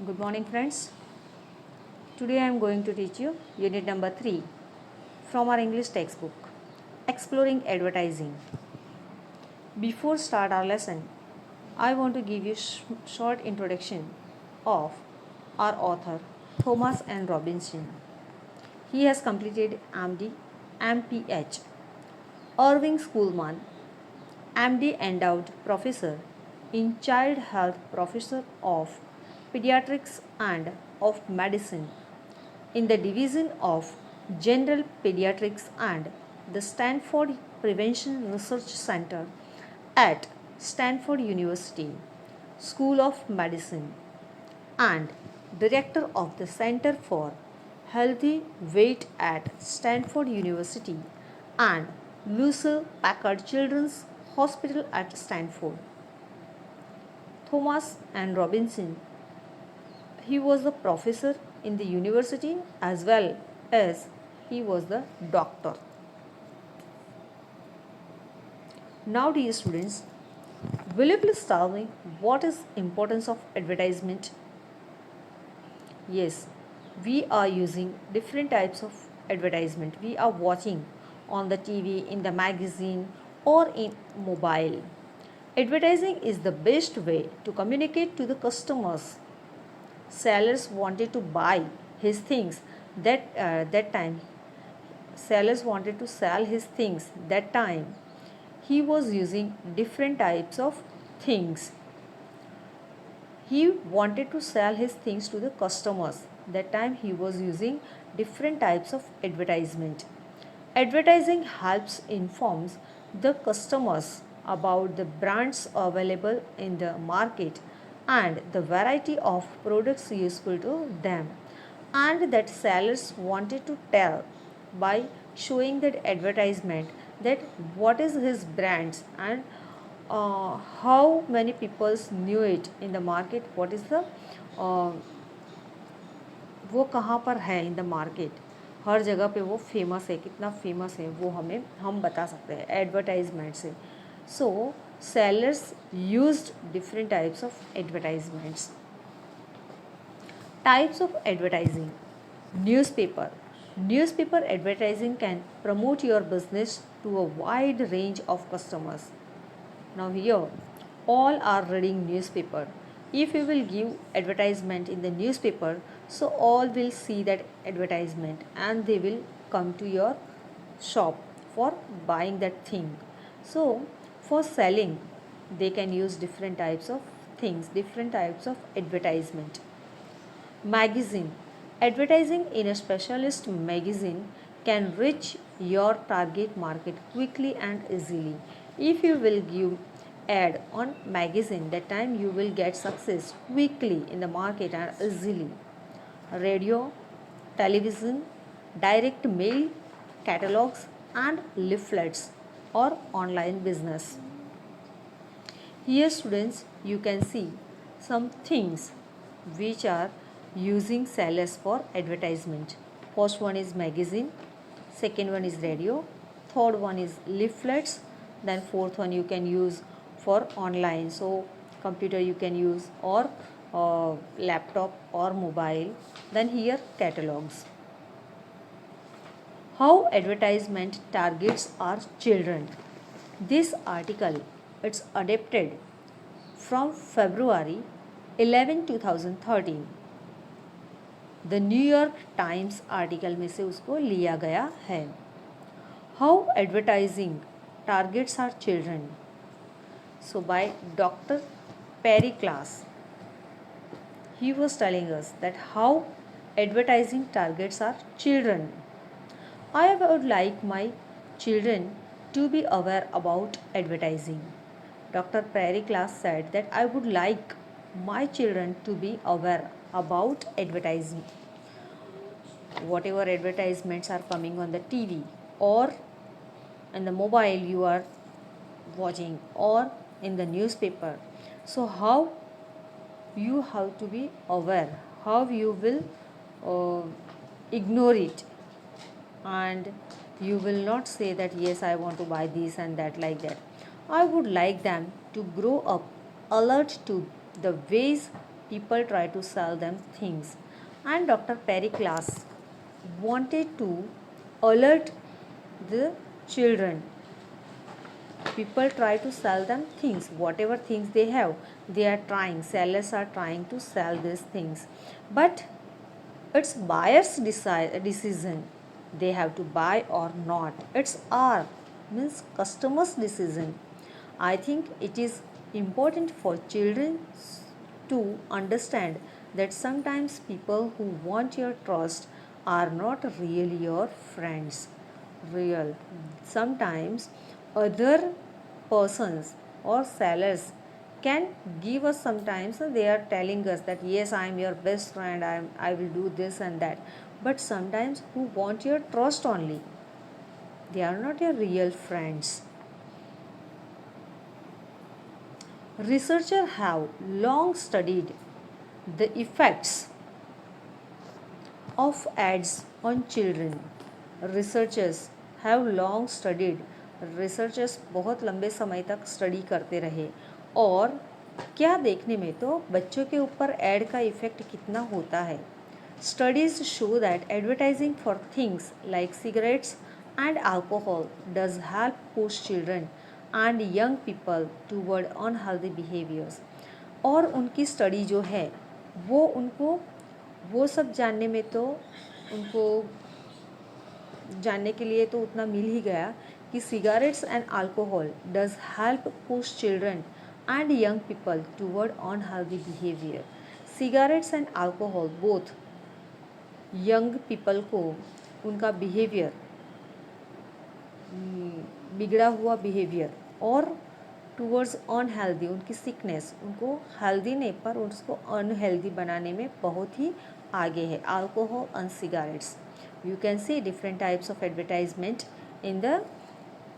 Good morning, friends. Today I am going to teach you unit number 3 from our English textbook, Exploring Advertising. Before start our lesson, I want to give you short introduction of our author, Thomas N. Robinson. He has completed MD, MPH, Irving Schoolman, MD endowed professor in child health, professor of pediatrics and of medicine in the division of general pediatrics and the Stanford Prevention Research Center at Stanford University School of Medicine and director of the Center for Healthy Weight at Stanford University and Lucille Packard Children's Hospital at Stanford. Thomas and Robinson, he was the professor in the university as well as he was the doctor. Now, dear students, will you please tell me what is importance of advertisement? Yes, we are using different types of advertisement. We are watching on the TV, in the magazine, or in mobile. Advertising is the best way to communicate to the customers. Sellers wanted to buy his things that time. Sellers wanted to sell his things that time. He was using different types of things. He wanted to sell his things to the customers. That time he was using different types of advertisement. Advertising helps informs the customers about the brands available in the market and the variety of products useful to them, and that sellers wanted to tell by showing that advertisement that what is his brands and how many people knew it in the market, what is the uh, वो कहाँ पर है in the market, हर जगह पे वो famous है, कितना famous है वो हम बता सकते हैं एडवर्टाइजमेंट से. So sellers used different types of advertisements. Types of advertising. Newspaper advertising can promote your business to a wide range of customers. Now here all are reading newspaper. If you will give advertisement in the newspaper, so all will see that advertisement and they will come to your shop for buying that thing. So for selling they can use different types of things, different types of advertisement. Magazine. Advertising in a specialist magazine can reach your target market quickly and easily. If you will give ad on magazine, that time you will get success quickly in the market and easily. Radio, television, direct mail, catalogs and leaflets or online business. Here students, you can see some things which are using sellers for advertisement. First one is magazine, second one is radio, third one is leaflets, then fourth one you can use for online. So computer you can use or laptop or mobile. Then here catalogs. How advertisement targets our children. This article it's adapted from February 11, 2013. The New York Times article में से उसको लिया गया है. How advertising targets are children. So by doctor Perri Klass, he was telling us that how advertising targets our children. I would like my children to be aware about advertising. Dr. Perry Class said that I would like my children to be aware about advertising. Whatever advertisements are coming on the TV or in the mobile you are watching or in the newspaper. So how you have to be aware, how you will ignore it, and you will not say that yes I want to buy this and that like that. I would like them to grow up alert to the ways people try to sell them things. And Dr. Pericles wanted to alert the children. People try to sell them things, whatever things they have, they are trying, sellers are trying to sell these things. But it's buyer's decision. They have to buy or not. It's our, means customer's decision. I think it is important for children to understand that sometimes people who want your trust are not really your friends. Real. Sometimes other persons or sellers can give us, sometimes they are telling us that yes, I am your best friend, I will do this and that, but sometimes who want your trust only, they are not your real friends. Researchers have long studied the effects of ads on children. Researchers have long studied, researchers बहुत लंबे समय तक study करते रहे, और क्या देखने में तो बच्चों के ऊपर एड का इफ़ेक्ट कितना होता है. Studies show that advertising for things like cigarettes and alcohol does help push children and young people toward unhealthy behaviors. और उनकी स्टडी जो है वो उनको वो सब जानने में तो उनको जानने के लिए तो उतना मिल ही गया कि cigarettes and alcohol does help push children and young people toward unhealthy behaviour. Cigarettes and alcohol both young people को उनका बिहेवियर, बिगड़ा हुआ बिहेवियर, और टूवर्ड्स अनहेल्दी, उनकी सिकनेस, उनको हेल्दी नहीं पर उसको अनहेल्दी बनाने में बहुत ही आगे है. Alcohol and cigarettes, you can see different types of advertisement in the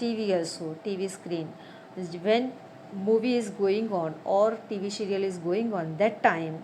TV also, TV screen. When movie is going on or TV serial is going on, that time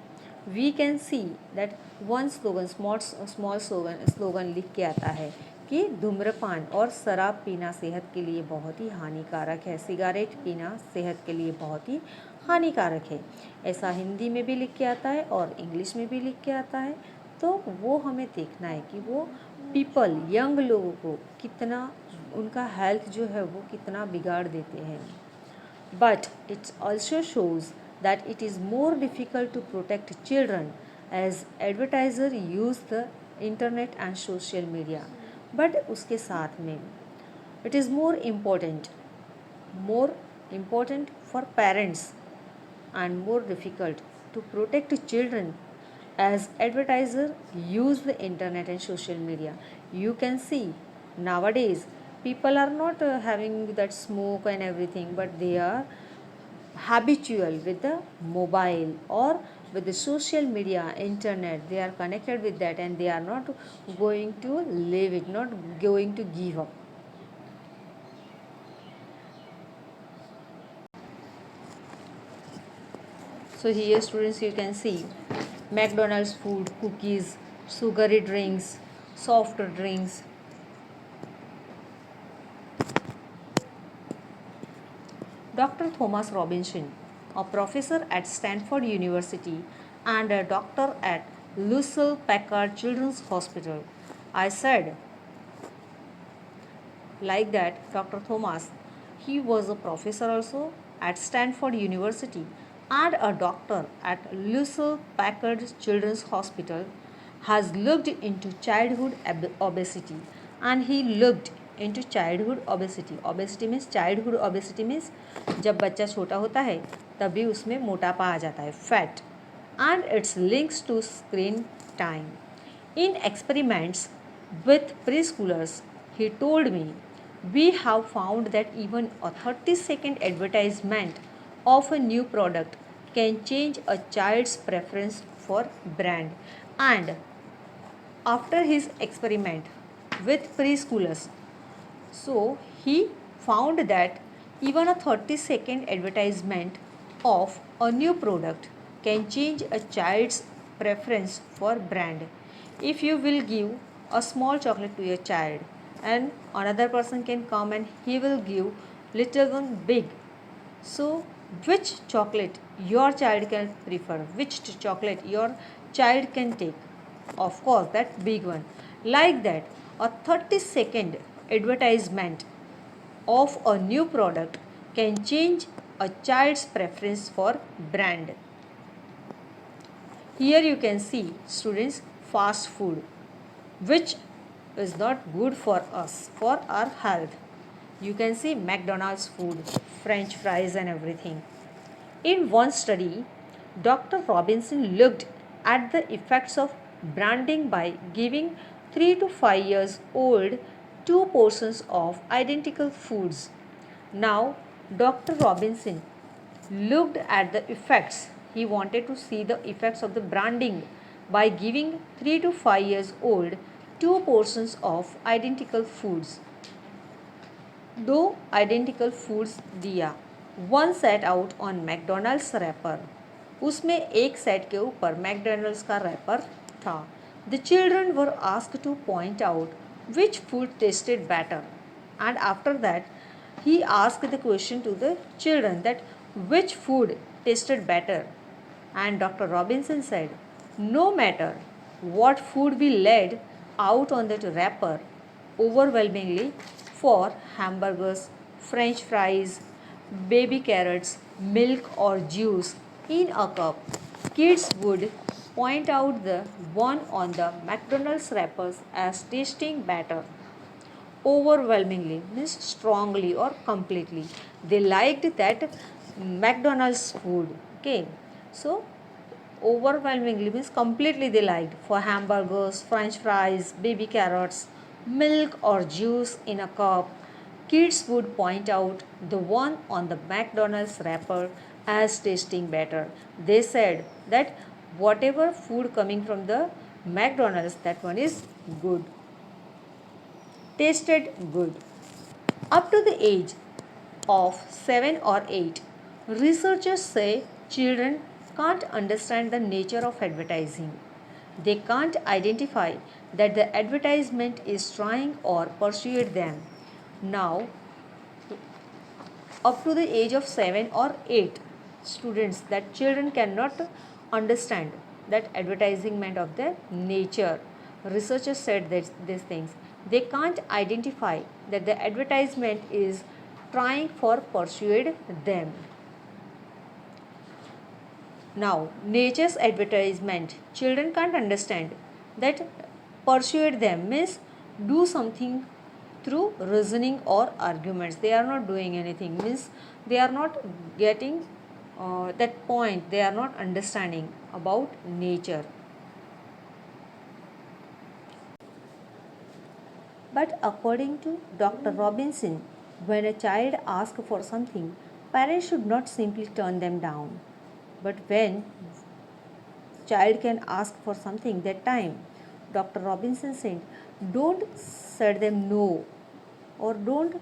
we can see that one slogan, small slogan लिख के आता है कि धूम्रपान और शराब पीना सेहत के लिए बहुत ही हानिकारक है, सिगारेट पीना सेहत के लिए बहुत ही हानिकारक है. ऐसा हिंदी में भी लिख के आता है और इंग्लिश में भी लिख के आता है. तो वो हमें देखना है कि वो पीपल, यंग लोगों को कितना, उनका हेल्थ जो है वो कितना बिगाड़ देते हैं. But it's also shows that it is more difficult to protect children as advertiser use the internet and social media. But उसके साथ में it is more important for parents and more difficult to protect children as advertisers use the internet and social media. You can see nowadays people are not having that smoke and everything, but they are habitual with the mobile or with the social media, internet. They are connected with that and they are not going to leave it, not going to give up. So here students, you can see McDonald's food, cookies, sugary drinks, soft drinks. Dr. Thomas Robinson, a professor at Stanford University and a doctor at Lucille Packard Children's Hospital. I said like that Dr. Thomas, he was a professor also at Stanford University and a doctor at Lucille Packard Children's Hospital, has looked into childhood obesity, and he looked into childhood obesity. Obesity means, childhood obesity means जब बच्चा छोटा होता है तभी उसमें मोटापा आ जाता है, fat, and its links to screen time. In experiments with preschoolers, he told me, we have found that even a 30-second advertisement of a new product can change a child's preference for brand. And after his experiment with preschoolers, so he found that even a 30-second advertisement of a new product can change a child's preference for brand. If you will give a small chocolate to your child and another person can come and he will give little one big, so which chocolate your child can prefer, which chocolate your child can take. Of course, that big one. Like that, a 30-second advertisement of a new product can change a child's preference for brand. Here you can see, students, fast food, which is not good for us, for our health. You can see McDonald's food, French fries and everything. In one study, Dr. Robinson looked at the effects of branding by giving 3 to 5 years old two portions of identical foods. Now, Dr. Robinson looked at the effects. He wanted to see the effects of the branding by giving 3 to 5 years old two portions of identical foods. दो identical foods दिया. One set out on McDonald's wrapper. उसमें एक सेट के ऊपर McDonald's का wrapper था. The children were asked to point out which food tasted better, and after that he asked the question to the children that which food tasted better, and Dr. Robinson said, no matter what food we laid out on that wrapper, overwhelmingly for hamburgers, French fries, baby carrots, milk or juice in a cup, kids would point out the one on the McDonald's wrappers as tasting better. Overwhelmingly means strongly or completely. They liked that McDonald's food. Okay, so overwhelmingly means completely they liked. For hamburgers, French fries, baby carrots, milk or juice in a cup, kids would point out the one on the McDonald's wrapper as tasting better. They said that whatever food coming from the McDonald's, that one is good, tasted good. Up to the age of 7 or 8, researchers say children can't understand the nature of advertising. They can't identify that the advertisement is trying or persuade them. Now, up to the age of 7 or 8, students, that children cannot understand that advertisement of the nature. Researchers said these things. They can't identify that the advertisement is trying for persuade them. Now, nature's advertisement, children can't understand that persuade them means do something through reasoning or arguments. They are not doing anything, means they are not getting that point, they are not understanding about nature. But according to Dr. Robinson, when a child asks for something, parents should not simply turn them down. But when child can ask for something that time, Dr. Robinson said, don't say them no, or don't,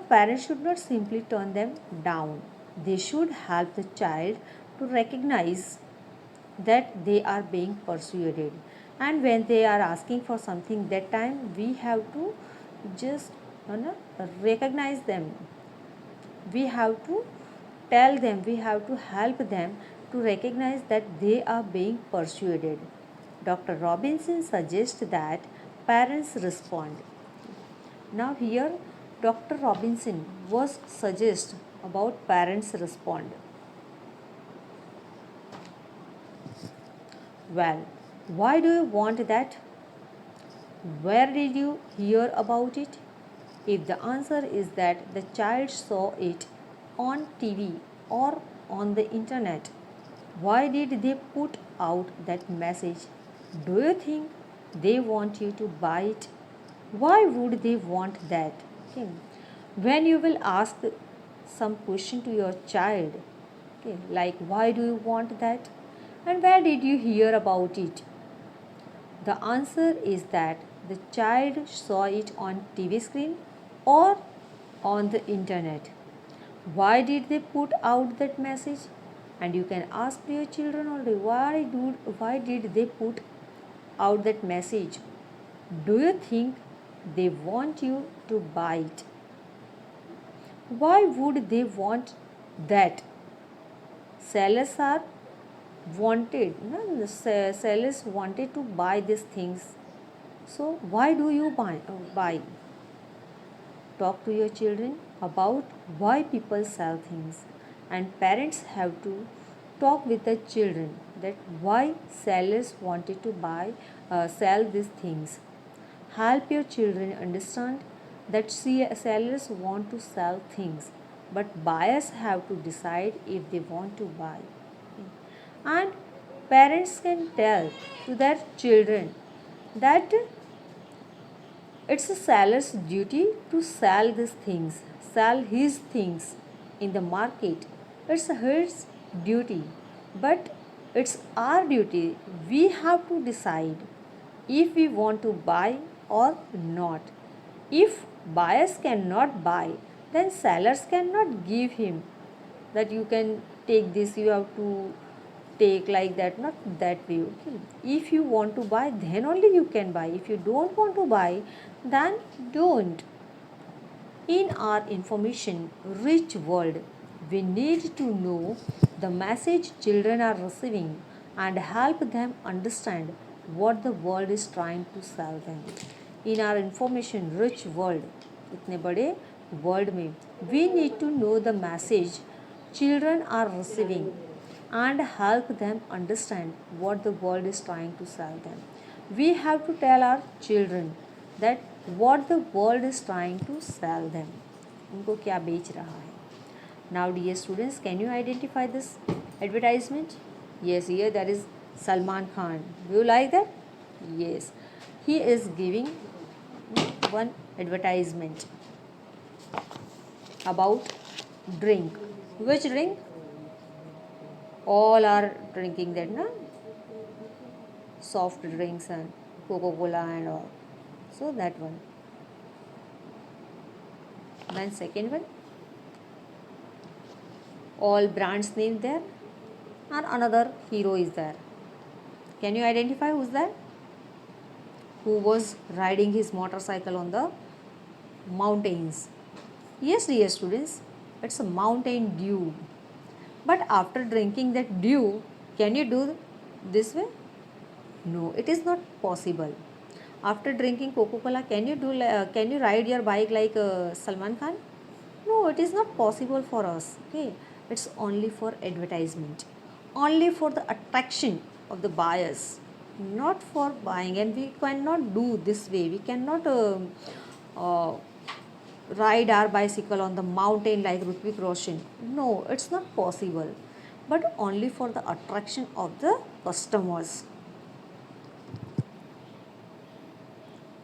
parents should not simply turn them down. They should help the child to recognize that they are being persuaded, and when they are asking for something, that time we have to just recognize them. We have to tell them, we have to help them to recognize that they are being persuaded. Dr. Robinson suggests that parents respond. Now here Dr. Robinson was suggest about parents respond. Well, why do you want that? Where did you hear about it? If the answer is that the child saw it on TV or on the internet, why did they put out that message? Do you think they want you to buy it? Why would they want that? Okay. When you will ask some question to your child, okay, like why do you want that? And where did you hear about it? The answer is that the child saw it on TV screen or on the internet. Why did they put out that message? And you can ask your children already, why did they put out that message? Do you think they want you to buy it? Why would they want that? sellers are wanted, no, sellers wanted to buy these things. So why do you buy? Talk to your children about why people sell things, and parents have to talk with the children that why sellers wanted to sell these things. Help your children understand that sellers want to sell things, but buyers have to decide if they want to buy. And parents can tell to their children that it's a seller's duty to sell these things, sell his things in the market. It's his duty, but it's our duty. We have to decide if we want to buy or not. If buyers cannot buy, then sellers cannot give him that you can take this, you have to take like that, not that way. Okay, if you want to buy, then only you can buy. If you don't want to buy, then don't. In our information rich world, we need to know the message children are receiving and help them understand what the world is trying to sell them. In our information rich world, इतने बड़े world में, we need to know the message children are receiving and help them understand what the world is trying to sell them. We have to tell our children that what the world is trying to sell them. उनको क्या बेच रहा है. Now dear students, can you identify this advertisement? Yes, here there is Salman Khan. Do you like that? Yes. He is giving one advertisement about drink. Which drink? All are drinking that, na? Soft drinks and Coca-Cola and all. So that one. Then second one, all brands name there, and another hero is there. Can you identify who's that? Who was riding his motorcycle on the mountains? Yes, dear students, it's a Mountain Dew. But after drinking that dew, can you do this way? No, it is not possible. After drinking Coca-Cola, can you ride your bike like Salman Khan? No, it is not possible for us. Okay, it's only for advertisement, only for the attraction of the buyers, not for buying. And we cannot do this way. We cannot uh, ride our bicycle on the mountain like Hrithik Roshan. No, it's not possible. But only for the attraction of the customers.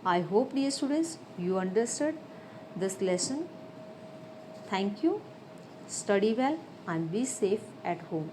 I hope, dear students, you understood this lesson. Thank you. Study well and be safe at home.